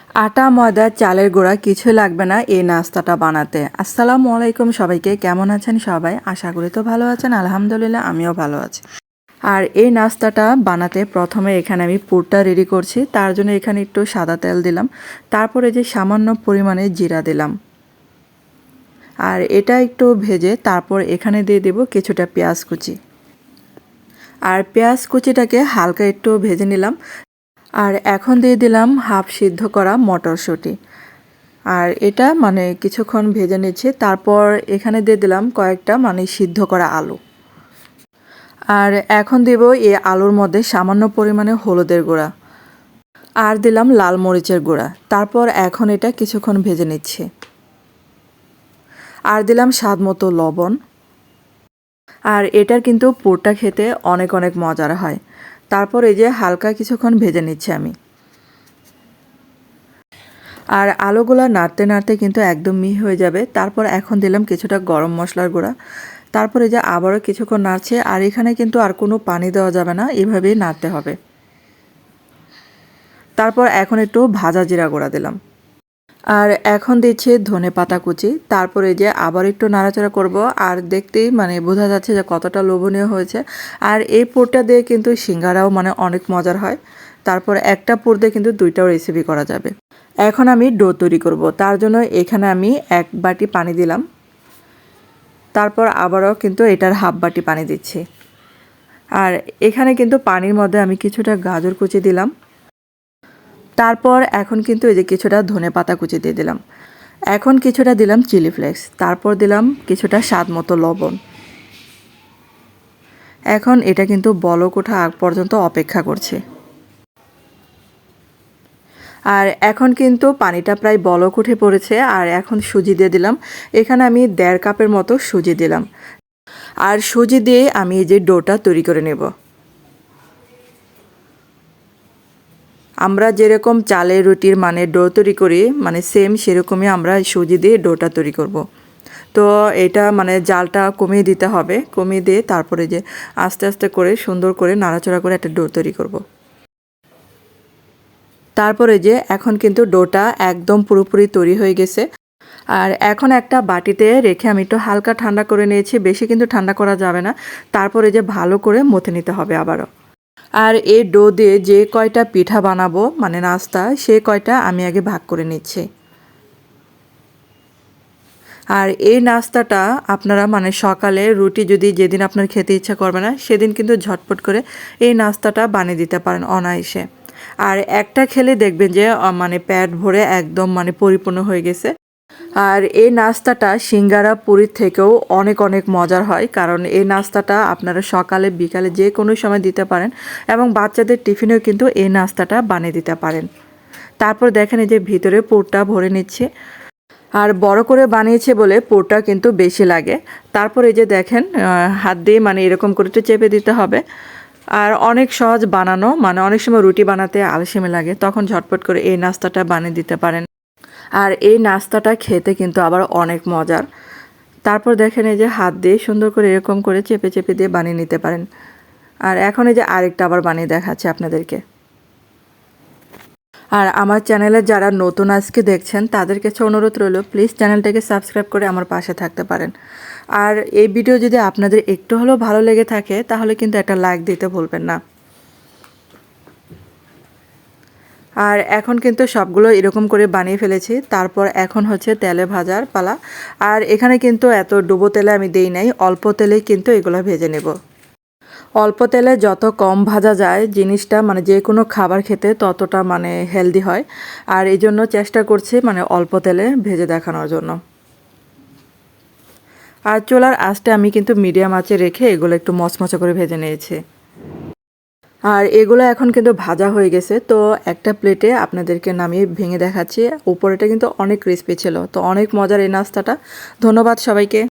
আটা ময়দা চালের গুঁড়া কিছুই লাগবে না এই নাস্তাটা বানাতে। আসসালামু আলাইকুম সবাইকে, কেমন আছেন সবাই? আশা করি তো ভালো আছেন। আলহামদুলিল্লাহ আমিও ভালো আছি। আর এই নাস্তাটা বানাতে প্রথমে এখানে আমি পুরটা রেডি করছি। তার জন্য এখানে একটু সাদা তেল দিলাম, তারপরে যে সামান্য পরিমাণে জিরা দিলাম, আর এটা একটু ভেজে তারপর এখানে দিয়ে দেব কিছুটা পেঁয়াজ কুচি। আর পেঁয়াজ কুচিটাকে হালকা একটু ভেজে নিলাম। আর এখন দিয়ে দিলাম হাফ সিদ্ধ করা মটরশুঁটি। আর এটা কিছুক্ষণ ভেজে নিচ্ছি। তারপর এখানে দিয়ে দিলাম কয়েকটা সিদ্ধ করা আলু। আর এখন দেব এই আলুর মধ্যে সামান্য পরিমাণে হলুদের গুঁড়া, আর দিলাম লাল মরিচের গুঁড়া। তারপর এখন এটা কিছুক্ষণ ভেজে নিচ্ছি। আর দিলাম স্বাদ মতো লবণ। আর এটার কিন্তু পুরটা খেতে অনেক অনেক মজার হয়। তারপর এই যে হালকা কিছুক্ষণ ভেজে নিচ্ছি আমি। আর আলুগুলো নাড়তে নাড়তে কিন্তু একদম মিহি হয়ে যাবে। তারপর এখন দিলাম কিছুটা গরম মশলার গুঁড়া। তারপরে যে আবারও কিছুক্ষণ নাড়ছে। আর এখানে কিন্তু আর কোনো পানি দেওয়া যাবে না, এভাবেই নাড়তে হবে। তারপর এখন একটু ভাজা জিরা গুঁড়া দিলাম। আর এখন দিচ্ছি ধনে পাতা কুচি। তারপরে যে আবার একটু নাড়াচাড়া করব। আর দেখতেই বোঝা যাচ্ছে যে কতটা লোভনীয় হয়েছে। আর এই পুরটা দিয়ে কিন্তু সিঙ্গারাও অনেক মজার হয়। তারপর একটা পুর দিয়ে কিন্তু দুইটাও রেসিপি করা যাবে। এখন আমি ডো তৈরি করব। তার জন্য এখানে আমি 1 বাটি পানি দিলাম। তারপর আবারও কিন্তু এটার হাফ বাটি পানি দিচ্ছি। আর এখানে কিন্তু পানির মধ্যে আমি কিছুটা গাজর কুচি দিলাম। তারপর এখন কিন্তু এই যে কিছুটা ধনে পাতা কুচি দিয়ে দিলাম। এখন কিছুটা দিলাম চিলি ফ্লেক্স। তারপর দিলাম কিছুটা স্বাদ মতো লবণ। এখন এটা কিন্তু বলক ওঠা আগ পর্যন্ত অপেক্ষা করছে। আর এখন কিন্তু পানিটা প্রায় বলক উঠে পড়েছে। আর এখন সুজি দিয়ে দিলাম। এখানে আমি 1.5 কাপের মতো সুজি দিলাম। আর সুজি দিয়ে আমি এই যে ডোটা তৈরি করে নেব। আমরা যেরকম চালের রুটির ডো তৈরি করি সেম সেরকমই আমরা সুজি দিয়ে ডোটা তৈরি করব। তো এটা জালটা কমিয়ে দিতে হবে। কমিয়ে দিয়ে তারপরে যে আস্তে আস্তে করে সুন্দর করে নাড়াচাড়া করে একটা ডো তৈরি করব। তারপরে যে এখন কিন্তু ডোটা একদম পুরোপুরি তৈরি হয়ে গেছে। আর এখন একটা বাটিতে রেখে আমি একটু হালকা ঠান্ডা করে নিয়েছি। বেশি কিন্তু ঠান্ডা করা যাবে না। তারপরে যে ভালো করে মথে নিতে হবে আবারও। আর এই ডো দিয়ে যে কয়টা পিঠা বানাবো নাস্তা, সে কয়টা আমি আগে ভাগ করে নিচ্ছি। আর এই নাস্তাটা আপনারা সকালে রুটি যদি যেদিন আপনার খেতে ইচ্ছা করবে না, সেদিন কিন্তু ঝটপট করে এই নাস্তাটা বানিয়ে দিতে পারেন অনায়াসে। আর একটা খেলে দেখবেন যে পেট ভরে একদম পরিপূর্ণ হয়ে গেছে। আর এই নাস্তাটা সিঙ্গারা পুরীর থেকেও অনেক অনেক মজার হয়। কারণ এই নাস্তাটা আপনারা সকালে বিকালে যে কোনো সময় দিতে পারেন, এবং বাচ্চাদের টিফিনেও কিন্তু এই নাস্তাটা বানিয়ে দিতে পারেন। তারপর দেখেন এই যে ভিতরে পুরটা ভরে নিচ্ছে। আর বড় করে বানিয়েছে বলে পুরটা কিন্তু বেশি লাগে। তারপর এই যে দেখেন হাত দিয়ে এরকম করে একটু চেপে দিতে হবে। আর অনেক সহজ বানানো। অনেক সময় রুটি বানাতে আলসেমি লাগে, তখন ঝটপট করে এই নাস্তাটা বানিয়ে দিতে পারেন। আর এই নাস্তাটা খেতে কিন্তু আবার অনেক মজার। তারপর দেখেন এই যে হাত দিয়ে সুন্দর করে এরকম করে চেপে চেপে দিয়ে বানিয়ে নিতে পারেন। আর এখন এই যে আরেকটা আবার বানিয়ে দেখাচ্ছি আপনাদেরকে। আর আমার চ্যানেলে যারা নতুন আজকে দেখছেন তাদের কাছে অনুরোধ রইল, প্লিজ চ্যানেলটাকে সাবস্ক্রাইব করে আমার পাশে থাকতে পারেন। আর এই ভিডিও যদি আপনাদের একটু হলেও ভালো লেগে থাকে তাহলে কিন্তু একটা লাইক দিতে ভুলবেন না। আর এখন কিন্তু সবগুলো এরকম করে বানিয়ে ফেলেছি। তারপর এখন হচ্ছে তেলে ভাজার পালা। আর এখানে কিন্তু এত ডুবো তেলে আমি দেই নাই, অল্প তেলেই কিন্তু এগুলো ভেজে নেব। অল্প তেলে যত কম ভাজা যায় জিনিসটা যে কোনো খাবার খেতে ততটা হেলদি হয়। আর এই জন্য চেষ্টা করছি অল্প তেলে ভেজে দেখানোর জন্য। আর চুলার আঁচটা আমি কিন্তু মিডিয়াম আঁচে রেখে এগুলো একটু মচমচে করে ভেজে নিয়েছি। আর এগুলো এখন কিন্তু ভাজা হয়ে গেছে। তো একটা প্লেটে আপনাদেরকে নামিয়ে ভেঙে দেখাচ্ছি। উপরেটা কিন্তু অনেক ক্রিস্পি ছিল। তো অনেক মজার এই নাস্তাটা। ধন্যবাদ সবাইকে।